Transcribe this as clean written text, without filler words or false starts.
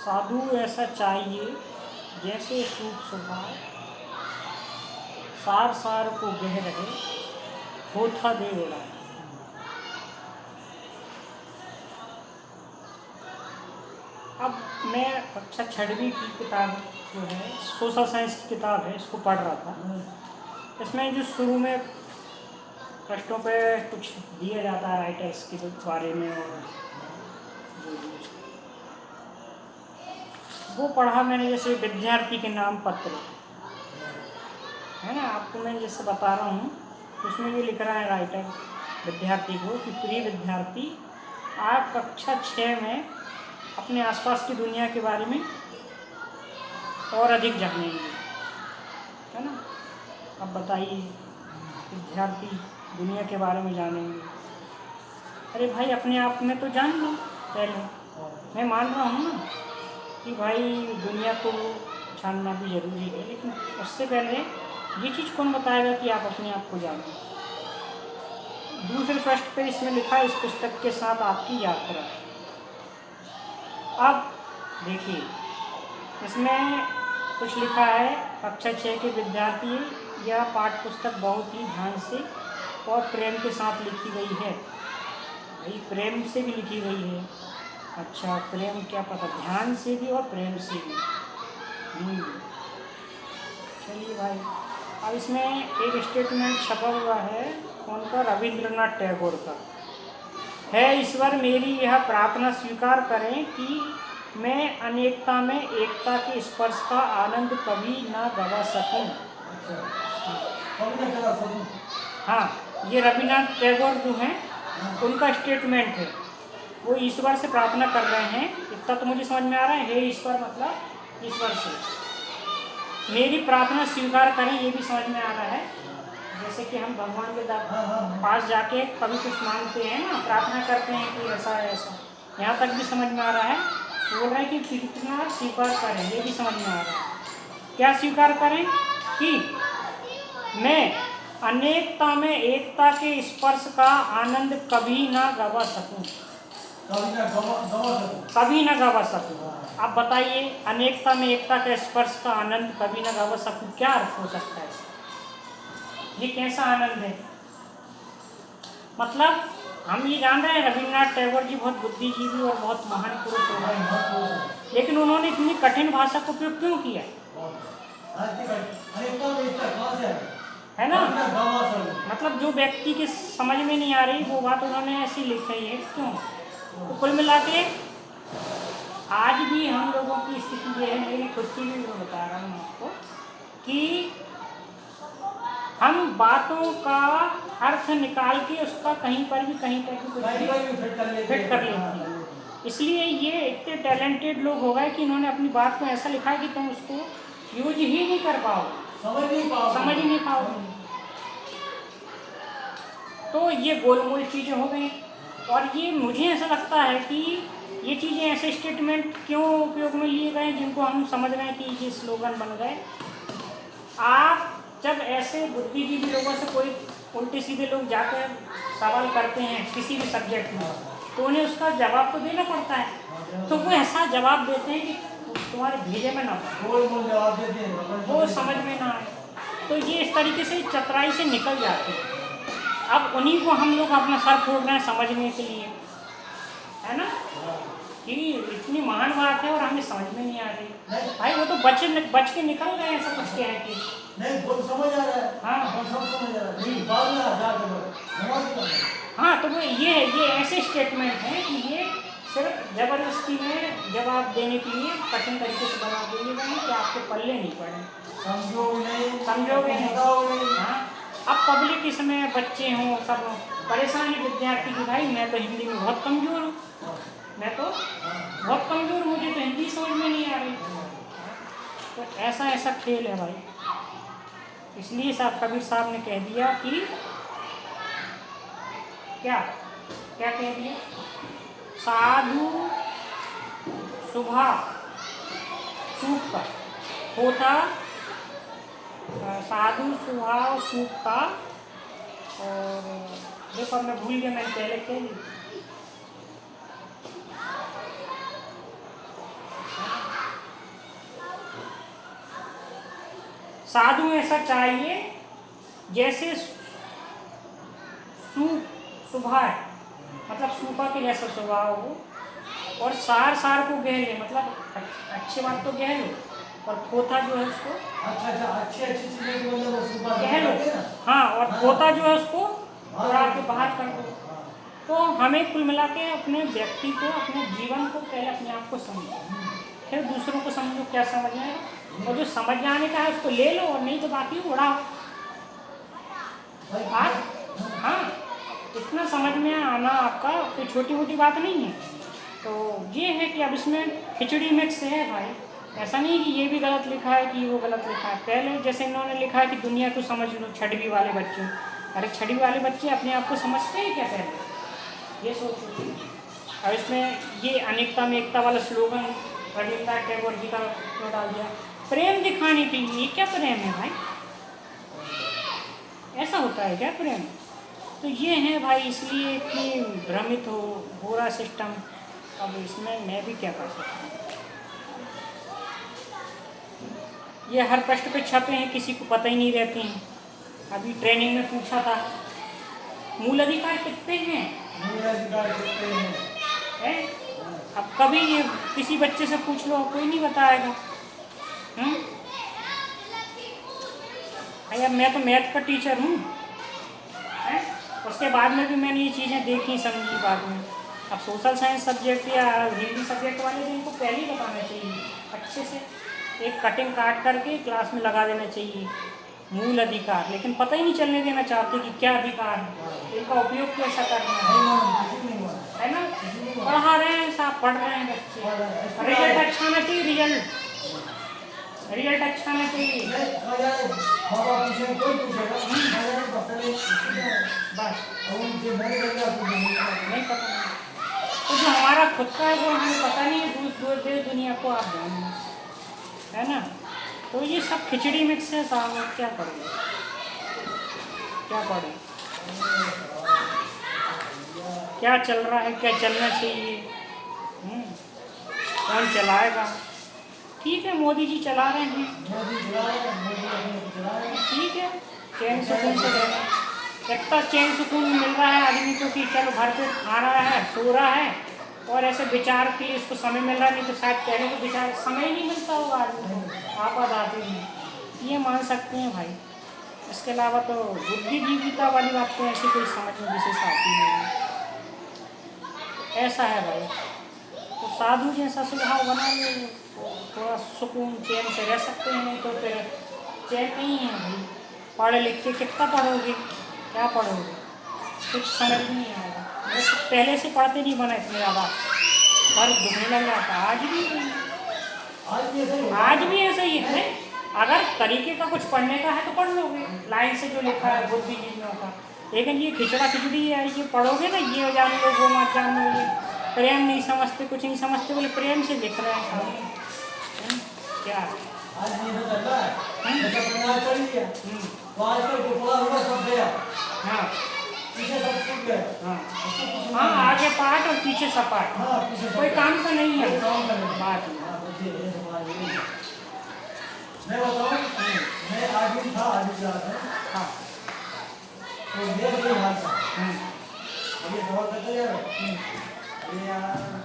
साधु ऐसा चाहिए जैसे सूप सुभाव, सार सार को बह रहे होठा दे उड़ाए। अब मैं कक्षा 6वीं की किताब जो है सोशल साइंस की किताब है, इसको पढ़ रहा था। इसमें जो शुरू में प्रश्नों पे कुछ दिया जाता है राइटर्स के बारे में, और वो पढ़ा मैंने। जैसे विद्यार्थी के नाम पत्र है ना, आपको मैं जैसे बता रहा हूँ, उसमें ये लिख रहा है राइटर विद्यार्थी को कि प्रिय विद्यार्थी, आप कक्षा 6 में अपने आसपास की दुनिया के बारे में और अधिक जानेंगे, है ना। अब बताइए, विद्यार्थी दुनिया के बारे में जानेंगे। अरे भाई, अपने आप में तो जान लो पहले। मैं मान रहा हूँ ना कि भाई दुनिया को जानना भी ज़रूरी है, लेकिन उससे पहले ये चीज़ कौन बताएगा कि आप अपने आप को जानो। दूसरे पृष्ठ पे इसमें लिखा है, इस पुस्तक के साथ आपकी यात्रा। अब देखिए, इसमें कुछ लिखा है, कक्षा 6 के विद्यार्थी, यह पाठ्य पुस्तक बहुत ही ध्यान से और प्रेम के साथ लिखी गई है। भाई, प्रेम से भी लिखी गई है। अच्छा, प्रेम क्या पता, ध्यान से भी और प्रेम से भी। चलिए भाई, अब इसमें एक स्टेटमेंट छपा हुआ है, उनका रविंद्रनाथ टैगोर का है। ईश्वर, मेरी यह प्रार्थना स्वीकार करें कि मैं अनेकता में एकता के स्पर्श का आनंद कभी ना गवा सकूं। हाँ, ये रविंद्रनाथ टैगोर जो हैं, उनका स्टेटमेंट है। वो ईश्वर से प्रार्थना कर रहे हैं। इतना तो मुझे समझ में आ रहा है, हे ईश्वर मतलब ईश्वर से मेरी प्रार्थना स्वीकार करें, ये भी समझ में आ रहा है। जैसे कि हम भगवान के पास जाके कभी कुछ मांगते हैं ना, प्रार्थना करते हैं कि ऐसा है ऐसा, यहाँ तक भी समझ में आ रहा है। बोल रहे हैं कि कितना स्वीकार करें, ये भी समझ में आ रहा है। क्या स्वीकार करें? कि मैं अनेकता में एकता के स्पर्श का आनंद कभी ना गवा सकूं, कभी ना गवा सकूं। आप बताइए, अनेकता में एकता के स्पर्श का आनंद कभी ना गवा सकूं, क्या अर्थ हो सकता है? ये कैसा आनंद है? मतलब हम ये जान रहे हैं रविंद्रनाथ टैगोर जी बहुत बुद्धिजीवी और बहुत महान पुरुष हो गए, लेकिन उन्होंने इतनी कठिन भाषा का उपयोग क्यों किया? है ना, मतलब जो व्यक्ति के समझ में नहीं आ रही वो बात उन्होंने ऐसी लिखी है, क्यों? तो कुल मिला के आज भी हम लोगों की स्थिति ये है, मेरी खुद की भी मैं बता रहा हूँ आपको, कि हम बातों का अर्थ निकाल के उसका कहीं पर भी फिट कर लेते हैं। इसलिए ये इतने टैलेंटेड लोग हो गए कि इन्होंने अपनी बात को ऐसा लिखा है कि तुम उसको यूज ही नहीं कर पाओगे, समझ ही नहीं पाओगे। तो ये गोलमोल चीज़ें हो गई। और ये मुझे ऐसा लगता है कि ये चीज़ें ऐसे स्टेटमेंट क्यों उपयोग में लिए गए जिनको हम समझ रहे हैं कि ये स्लोगन बन गए। आप जब ऐसे बुद्धिजीवी लोगों से कोई उल्टे सीधे लोग जाकर सवाल करते हैं किसी भी सब्जेक्ट में, तो उन्हें उसका जवाब तो देना पड़ता है। तो वो ऐसा जवाब देते हैं कि तुम्हारे भेजे में ना वो समझ में ना आए। तो ये इस तरीके से चतुराई से निकल जाते हैं। अब उन्हीं को हम लोग अपना सर फोड़ रहे हैं समझने के लिए, है ना, कि इतनी महान बात है और हमें समझ में नहीं आ रही। भाई वो तो बच के निकल गए हैं, सब कुछ कह के नहीं, बहुत समझ आ रहा है। हाँ, समझ आ रहा है। हाँ, तो वो ये ऐसे स्टेटमेंट हैं कि ये सिर्फ जबरदस्ती में जवाब देने के लिए कठिन तरीके से बना दिए गए हैं कि आपके पल्ले नहीं पड़े, समझोगे नहीं। हाँ, अब पब्लिक इसमें बच्चे हों, सब परेशान है विद्यार्थी की, भाई मैं तो हिंदी में बहुत कमज़ोर हूँ, मैं तो बहुत कमज़ोर, मुझे तो हिंदी समझ में नहीं आ रही। तो ऐसा खेल है भाई। इसलिए कबीर साहब ने कह दिया कि क्या कह दिया, साधु सुभाव सूख का होता, साधु स्वभाव सूख का। और देखो मैं भूल गया, मैंने पहले कह दी। साधु ऐसा चाहिए जैसे सुभा है, मतलब सूपा के जैसा स्वभाव हो, और सार सार को गह ले, मतलब अच्छी बात तो गह लो, और खोता जो है उसको अच्छी चीजें जो मतलब वो सुबह कह लो, हाँ, और खोता जो है उसको उड़ा के बाहर कर दो। तो हमें कुल मिला के अपने व्यक्ति को, अपने जीवन को, पहले अपने आप को समझो, फिर दूसरों को समझो क्या समझना है, और जो समझ जाने का है उसको ले लो, और नहीं तो बाकी उड़ाओ। आप हाँ, इतना समझ में आना आपका कोई छोटी मोटी बात नहीं है। तो ये है कि अब इसमें खिचड़ी मिक्स है भाई, ऐसा नहीं कि ये भी गलत लिखा है कि वो गलत लिखा है। पहले जैसे इन्होंने लिखा है कि दुनिया को समझ लो, छठवीं वाले बच्चे, अरे छठवीं वाले बच्चे अपने आप को समझते हैं क्या? पहले ये सोचो। और इसमें ये अनेकता में एकता वाला स्लोगन रविन्द्रनाथ टैगोर जी का क्यों डाल दिया? प्रेम दिखाने के लिए। क्या प्रेम है भाई? ऐसा होता है क्या प्रेम? तो ये है भाई, इसलिए इतनी भ्रमित हो रहा सिस्टम। अब इसमें मैं भी क्या कर सकता हूँ? ये हर पृष्ठ पे छपे हैं, किसी को पता ही नहीं रहते हैं। अभी ट्रेनिंग में पूछा था, मूल अधिकार कितने हैं? मूल अधिकार कितने हैं? है? अब कभी ये किसी बच्चे से पूछ लो, कोई नहीं बताएगा। अब मैं तो मैथ का टीचर हूँ, उसके बाद में भी मैंने ये चीज़ें देखी समझी बाद में। अब सोशल साइंस सब्जेक्ट या हिंदी सब्जेक्ट वाले दिन को पहले ही बताना चाहिए अच्छे से, एक कटिंग काट करके क्लास में लगा देना चाहिए मूल अधिकार। लेकिन पता ही नहीं चलने देना चाहते कि क्या अधिकार है, इनका उपयोग कैसा करना है ना? पढ़ा रहे हैं साहब, पढ़ रहे हैं बच्चे, रिजल्ट अच्छा आना चाहिए, रिजल्ट अच्छा आना चाहिए बस। नहीं पता, तो जो हमारा खुद का है वो हमें पता नहीं है, देश दुनिया को आप जानना है ना? तो ये सब खिचड़ी मिक्स है साहब, क्या करें, क्या पढ़े, क्या चल रहा है, क्या चलना चाहिए, कौन चलाएगा? ठीक है, मोदी जी चला रहे हैं, ठीक है, चैन सुकून से रहना। इतना चैन सुकून मिल रहा है आदमी को कि चलो भर पेट खा रहा है, सो रहा है, और ऐसे विचार के लिए इसको समय मिल रहा है। नहीं तो शायद पहले को विचार समय ही नहीं मिलता होगा आदमी को, आपात आते हैं, ये मान सकते हैं भाई। इसके अलावा तो बुद्धिजीविता वाली बात तो ऐसी कोई समझ में विशेष आती नहीं है। ऐसा है भाई, तो साधु जैसा स्वभाव बना लो, थोड़ा सुकून चैन से रह सकते हैं। नहीं तो फिर चैन नहीं है भाई, पढ़ लिख के कितना पढ़ोगे, क्या पढ़ोगे, कुछ समझ नहीं आएगा। बस पहले से पढ़ते नहीं बना इतने ज़्यादा, पर दुखने लग जाता। आज भी ऐसा ही है। अगर तरीके का कुछ पढ़ने का है तो पढ़ लोगे, लाइन से जो लिखा है बुद्धिजीवियों का। लेकिन ये खिचड़ा खिचड़ी है, ये पढ़ोगे ना, ये जान लो वो मत जान लो, ये प्रेम नहीं समझते, कुछ नहीं समझते, बोले प्रेम से लिख रहे हैं क्या? आज ये तो चल रहा है, जैसा पंजाब चल गया, तो आजकल गोपाल हुआ सब गया, हाँ, पीछे सब छूट गया, हाँ, आगे पाठ और पीछे सपाट, हाँ, पीछे कोई काम का नहीं है बात। मैं बताऊं, मैं आगे था, आगे क्लास में, हाँ, तो मेरा कोई हाल था, अभी सवाल करते यार, अरे यार